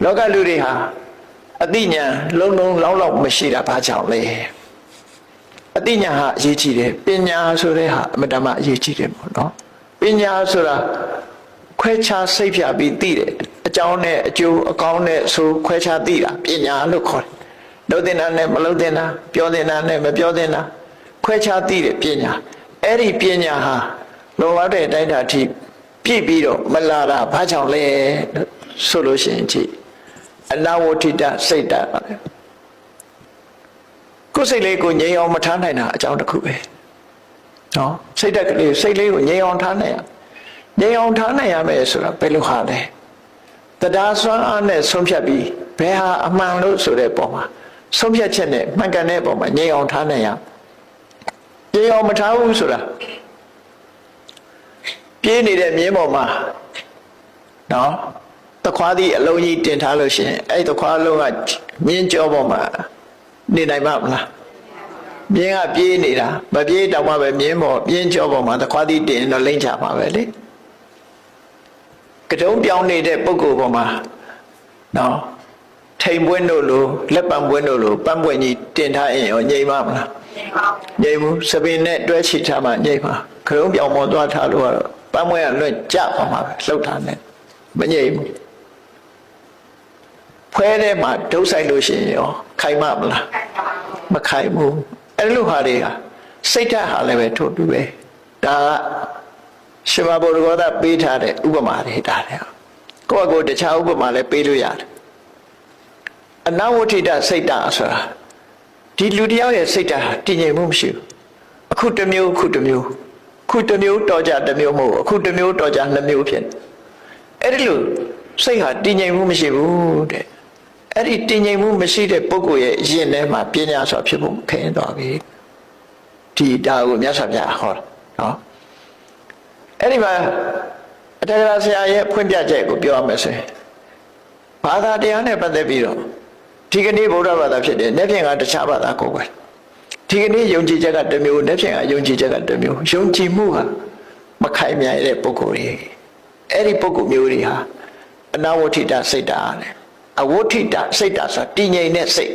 လောကလူတွေဟာအသိဉာဏ်လုံးလုံးလောက်လောက်မရှိတာဘာကြောင့်လဲအသိဉာဏ်ဟာအရေးကြီးတယ်ပညာဆိုတဲ့ဟာအမတမအရေးကြီးတယ်ပေါ့နော်ပညာဆိုတာခွဲခြားစိတ်ဖြာပြီးသိတယ်အကြောင်းနဲ့အကျိုးအကောင်းနဲ့ဆိုခွဲခြားသိတာပညာလို့ခေါ်တယ်လုပ်တင်တာနဲ့မလုပ်တင်တာပြောတင်တာနဲ့မပြောတင်တာခွဲခြားသိတယ်ပညာအဲ့ဒီပညာဟာလုံလောက်တဲ့အတိုင်းအထိပြည့်ပြီးတော့မလာတာဘာကြောင့်လဲဆိုလို့ရှိရင်ကြည့်အနာဝဋ္ဌိတစိတ်ဓာတ်ပါလေကိုယ်စိတ်လေးကိုငြိမ်အောင်မထားနိုင်တာအကြောင်းတစ်ခုပဲနော်စိတ်ဓာတ်ကလေးစိတ်လေးကိုငြိမ်အောင်ထားနိုင်ရငြိမ်အောင်ထားနိုင်ရမယ်ဆိုတာဘယ်လိုဟာလဲတရားစွမ်းအားနဲ့ဆုံးဖြတ်ပြီးဘယ်ဟာအမှန်လို့ဆိုတဲ့ပုံမှာဆုံးဖြတ်ချက်နဲ့မှန်ကန်တဲ့ပုံမှာငြိမ်အောင်ထားနိုင်ရငြိမ်အောင်မထားဘူးဆိုတာပြေးနေတဲ့မြင်းပေါ်မှာနော်တခွားသည့်အလုံးကြီးတင်ထားလို့ရှိရင်အဲ့တခွားလုံးကမြင်းကြောပေါ်မှာနေနိုင်မှာမလားမြင်းကပြေးနေတာမပြေးတော့မှပဲမြင်းကြောပေါ်မှာတခွားသည့်တင်တော့လိမ့်ချမှာပဲလေကတုံးပြောင်းနေတဲ့ပုဂ္ဂိုလ်ပေါ်မှာနော်ထိန်ပွင့်တို့လိုလက်ပံပွင့်တို့လိုပန်းပွင့်ကြီးတင်ထားရင်ရောငြိမ်ပါမလားငြိမ်ဘူးစပင်နဲ့တွဲချီထားမှငြိမ်ပါကတုံးပြောင်းပေါ်သွားထားလို့ကတော့ပန်းပွင့်ကလွတ်ကြပါမှာပဲလှုပ်ထားနဲ့မငြိမ်ဘူးဖွဲထဲမှာဒုတ်ဆိုင်လို့ရှိရင်ရောခိုင်မမလားမခိုင်ဘူးအဲ့လိုဟာတွေကစိတ်ဓာတ်ဟာလည်းပဲထို့တူပဲဒါကရှင်မဘုရားကပေးထားတဲ့ဥပမာတွေဒါလေကိုယ့်အကိုတခြားဥပမာလည်းပေးလို့ရတယ်အနာဝဋ္ဌိတစိတ်ဓာတ်ဆိုတာဒီလူတယောက်ရဲ့စိတ်ဓာတ်တည်ငြိမ်မှုမရှိဘူးအခုတစ်မျိုးအခုတစ်မျိုးခုတစ်မျိုးတော်ကြတစ်မျိုးမဟုတ်အခုတစ်မျိုးတော်ကြနှစ်မျိုးဖြစ်အဲ့ဒီလိုစိတ်ဟာတည်ငြိမ်မှုမရှိဘူးတဲ့အဲ့ဒီတည်ငြိမ်မှုမရှိတဲ့ပုဂ္ဂိုလ်ရဲ့ရင်ထဲမှာပညာဆိုဖြစ်ဖို့ခရင်သွားပြီဒီဒါကိုမြတ်စွာဘုရားဟောနော်အဲ့ဒီမှာအတ္တရာဆရာရဲ့ဖွင့်ပြချက်ကိုပြောရမယ်ဆိုရင်ဘာသာတရားနဲ့ပတ်သက်ပြီးတော့ဒီကနေ့ဗုဒ္ဓဘာသာဖြစ်တယ်နေ့ဖြင့်ကတခြားဘာသာကိုပဲဒီကနေ့ယုံကြည်ချက်ကတစ်မျိုးနေ့ဖြင့်ကယုံကြည်ချက်ကတစ်မျိုးယုံကြည်မှုဟာမခိုင်မြဲတဲ့ပုဂ္ဂိုလ်တွေအဲ့ဒီပုဂ္ဂိုလ်မျိုးတွေဟာအနာဝဋ္ဌိတစိတ်ဓာတ်နဲ့အဝဋ္ဌိတစိတ်ဓာတ်ဆိုတာတည်ငြိမ်တဲ့စိတ်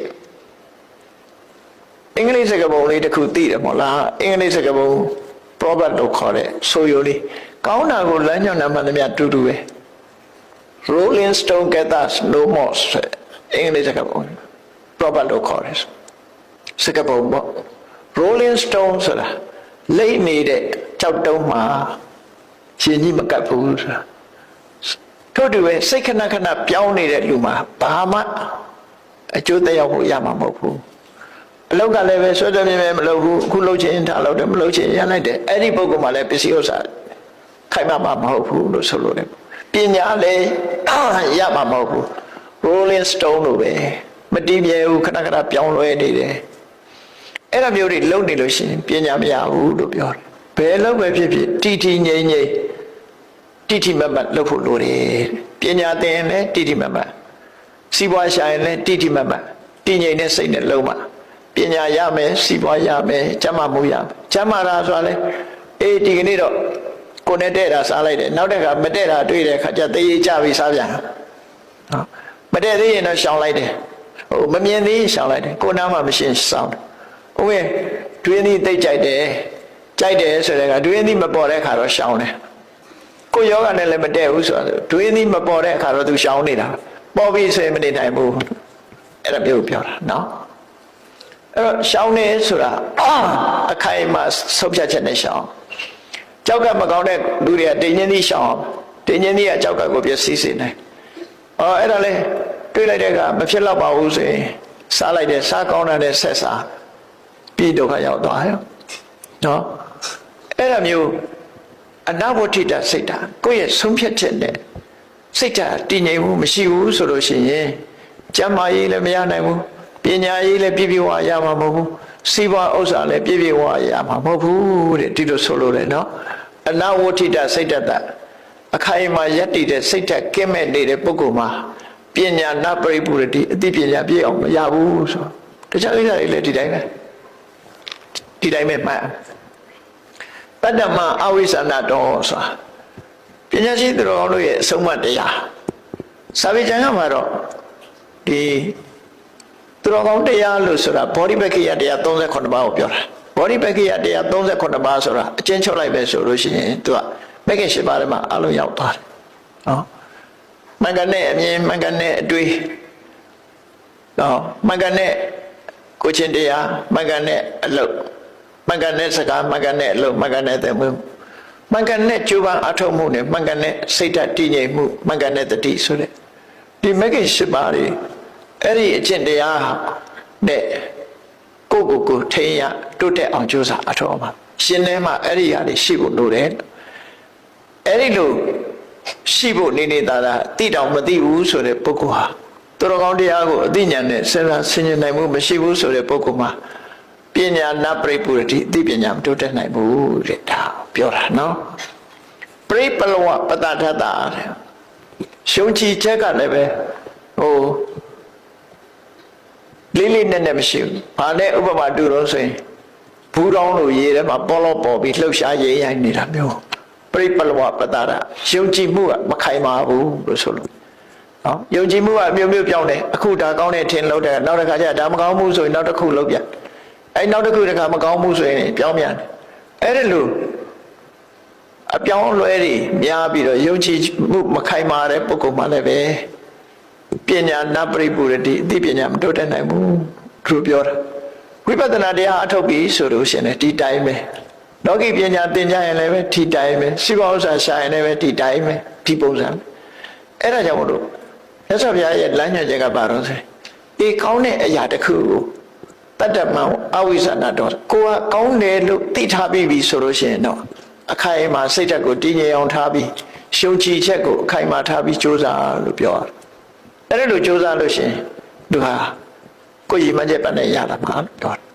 အင်္ဂလိပ်စကားပုံလေးတစ်ခုသိတယ်မို့လားအင်္ဂလိပ်စကားပုံ proverb လို့ခေါ်တဲ့ဆိုရိုလေးကောင်းတာကိုလမ်းညွှန်တာမှန်သမျှတူတူပဲ rolling stone gathers no moss အင်္ဂလိပ်စကားပုံ proverb လို့ခေါ်တယ်စကားပုံပေါ့ rolling stone ဆိုတာလိမ့်နေတဲ့ကြောက်တုံးမှာရှင်ကြီးမကပ်ဘူးဆိုတာတို့တူပဲစိတ်ခဏခဏပြောင်းနေတဲ့လူမှာဘာမှအကျိုးသက်ရောက်ဖို့ရမှာမဟုတ်ဘူးအလောက်ကလည်းပဲဆွဲဆွဲမြဲမြဲမလုပ်ဘူးအခုလှုပ်ချင်းထားလို့တယ်မလှုပ်ချင်းရလိုက်တယ်အဲ့ဒီပုဂ္ဂိုလ်မှလည်းပစ္စည်းဥစ္စာခိုင်မှာမဟုတ်ဘူးလို့ဆိုလို့တယ်ပညာလည်းရမှာမဟုတ်ဘူး rolling stone လို့ပဲမတည်မြဲဘူးခဏခဏပြောင်းလဲနေတယ်အဲ့လိုမျိုးတွေလုံနေလို့ရှိရင်ပညာမရဘူးလို့ပြောတယ်ဘယ်လောက်ပဲဖြစ်ဖြစ်တီတီငြိမ်ငြိမ်တိတိမတ်မတ်လုပ်ဖို့လိုတယ်ပညာသင်ရင်လည်းတိတိမတ်မတ်စီးပွားရှာရင်လည်းတိတိမတ်မတ်တည်ငြိမ်တဲ့စိတ်နဲ့လုံးမှာပညာရမယ်စီးပွားရမယ်ကျမ်းမာမှုရမယ်ကျမ်းမာတာဆိုတာလေအေးဒီကနေ့တော့ကိုယ်နဲ့တဲ့တာစားလိုက်တယ်နောက်တစ်ခါမတဲ့တာတွေ့တဲ့အခါကျသေးကြပြီးစားပြန်နော်မတဲ့သေးရင်တော့ရှောင်လိုက်တယ်ဟိုမမြင်သေးရှောင်လိုက်တယ်ကိုယ်နားမှာမရှင်းရှောင်တယ်ဟုတ်ကဲ့တွင်းသီးသိကြိုက်တယ်ဆိုတဲ့ကတွင်းသီးမပေါ်တဲ့အခါတော့ရှောင်တယ်ကိုယောဂနဲ့လည်းမတည့်ဘူးဆိုတော့ဒွေးသီးမပေါ်တဲ့အခါတော့သူရှောင်နေတာပေါ်ပြီးဆိုရင်မနေနိုင်ဘူးအဲ့ဒါမျိုးပြောတာနော်အဲ့တော့ရှောင်နေဆိုတာအခိုင်အမာဆုံးဖြတ်ချက်နဲ့ရှောင်ကြောက်ကမကောင်းတဲ့လူတွေကတင်းချင်းသီးရှောင်တင်းချင်းသီးကကြောက်ကကိုပြည့်စည်စေနိုင်အဲ့ဒါလေတွေးလိုက်တဲ့အခါမဖြစ်တော့ပါဘူးဆိုရင်စားလိုက်တယ်စားကောင်းတဲ့ဆက်စားပြီးဒုက္ခရောက်သွားရောနော်အဲ့ဒါမျိုးအနာဝဋ္ဌိတစိတ်ဓာတ်ကိုယ့်ရဲ့ဆုံးဖြတ်ချက်နဲ့စိတ်ဓာတ်တည်ငြိမ်မှုမရှိဘူးဆိုလို့ရှိရင်ကျမ်းမာရေးလည်းမရနိုင်ဘူးပညာရေးလည်းပြည့်ပြည့်ဝရမှာမဟုတ်ဘူးစီးပွားဥစ္စာလည်းပြည့်ပြည့်ဝရမှာမဟုတ်ဘူးတဲ့ဒီလိုဆိုလို့လေနော်အနာဝဋ္ဌိတစိတ်ဓာတ်အခိုင်အမာယက်တည်တဲ့စိတ်ဓာတ်ကင်းမဲ့နေတဲ့ပုဂ္ဂိုလ်မှာပညာနာပရိပုရတိအသိပညာပြည့်အောင်မရဘူးဆိုတခြားကိစ္စတွေလည်းဒီတိုင်းပဲမှတ်တတ္တမအဝိဇ္ဇနာတော်ဆိုတာပညာရှိသူတော်တို့ရဲ့အဆုံးအမတရားစာပေကျမ်းကမှာတော့ ဒီသူတော်ကောင်းတရားလို့ဆိုတာဘောဓိပက္ခိယတရား38ပါးကိုပြောတာဘောဓိပက္ခိယတရား38ပါးဆိုတာအကျဉ်းချုပ်လိုက်ပဲဆိုလို့ရှိရင်သူကမဂ္ဂင်၈ပါးထဲမှာအလုံးရောက်သွားတယ်နော်မဂ္ဂနဲ့အမြင်မဂ္ဂနဲ့အတွေ့နော်မဂ္ဂနဲ့ကိုချင်းတရားမဂ္ဂနဲ့အလုပ်မဂ္ဂနဲ့စကားမဂ္ဂနဲ့အလုပ်မဂ္ဂနဲ့သက်မှုမဂ္ဂနဲ့ကျိုးပန်းအထောက်မှုနဲ့မဂ္ဂနဲ့စိတ်ဓာတ်တည်ငြိမ်မှုမဂ္ဂနဲ့တတိဆိုတဲ့ဒီမဂ္ဂင်၈ပါးတွေအဲ့ဒီအကျင့်တရားနဲ့ကိုထိန်ရတိုးတက်အောင်ကြိုးစားအထောက်အမှာရှင်ထဲမှာအဲ့ဒီဟာတွေရှိဖို့လိုတယ်အဲ့ဒီလိုရှိဖို့နေတာတိတောင်မသိဘူးဆိုတဲ့ပုဂ္ဂိုလ်ဟာသူတော်ကောင်းတရားကိုအသိဉာဏ်နဲ့စဉ်းစားဆင်ခြင်နိုင်မှုမရှိဘူးဆိုတဲ့ပုဂ္ဂိုလ်မှာပညာနာပရိပုရတိအသိပညာမတိုးတက်နိုင်ဘူးတဲ့ဒါပြောတာနော်ပရိပလဝပတ္တထတာတဲ့ရှုံးချီချက်ကလည်းပဲဟိုလေးလေးနက်နက်မရှိဘူး။ဘာနဲ့ဥပမာတူတော့ဆိုရင်ဘူးတောင်းလို့ရေထဲမှာပေါ်လို့ပေါ်ပြီးလှုပ်ရှားရိမ့်ရိုင်းနေတာမျိုးပရိပလဝပတ္တရယုံကြည်မှုကမခိုင်မာဘူးလို့ဆိုလို့နော်ယုံကြည်မှုကအမျိုးမျိုးပြောင်းတယ်အခုဒါကောင်းတဲ့ထင်လို့တဲ့နောက်တစ်ခါကျဒါမကောင်းဘူးဆိုရင်နောက်တစ်ခုလုပ်ပြန်အဲနောက်တစ်ခုတစ်ခါမကောင်းဘူးဆိုရင်ပြောင်းပြန်တယ်အဲ့ဒါလို့အပြောင်းအလဲတွေများပြီးတော့ယုံကြည်မှုမခိုင်မာတဲ့ပုဂ္ဂိုလ်မှလည်းပဲပညာနာပရိပုရတိအသိပညာမတိုးတက်နိုင်ဘူးသူပြောတာဝိပဿနာတရားအထုတ်ပြီးဆိုလို့ရှင်တယ်ဒီတိုင်းပဲလောကီပညာသင်ကြရင်လည်းပဲဒီတိုင်းပဲစိဘောဥစ္စာရှာရင်လည်းပဲဒီတိုင်းပဲဒီပုံစံအဲ့ဒါကြောင့်မလို့မြတ်စွာဘုရားရဲ့လမ်းညွှန်ချက်ကဘာလို့ဆိုဒီကောင်းတဲ့အရာတစ်ခုကိုတတ္တမံအဝိဇ္ဇနာတော့ကိုကကောင်းတယ်လို့သိထားပြီးဆိုလို့ရှိရင်တော့အခိုင်အမာစိတ်ဓာတ်ကိုတည်ငြိမ်အောင်ထားပြီးရှုံချီချက်ကိုအခိုင်အမာထားပြီးကြိုးစားလို့ပြောတာအဲ့ဒါလိုကြိုးစားလို့ရှိရင်သူဟာကိုယ်ရည်မှန်းချက်ပတ်နဲ့ရလာမှာတော့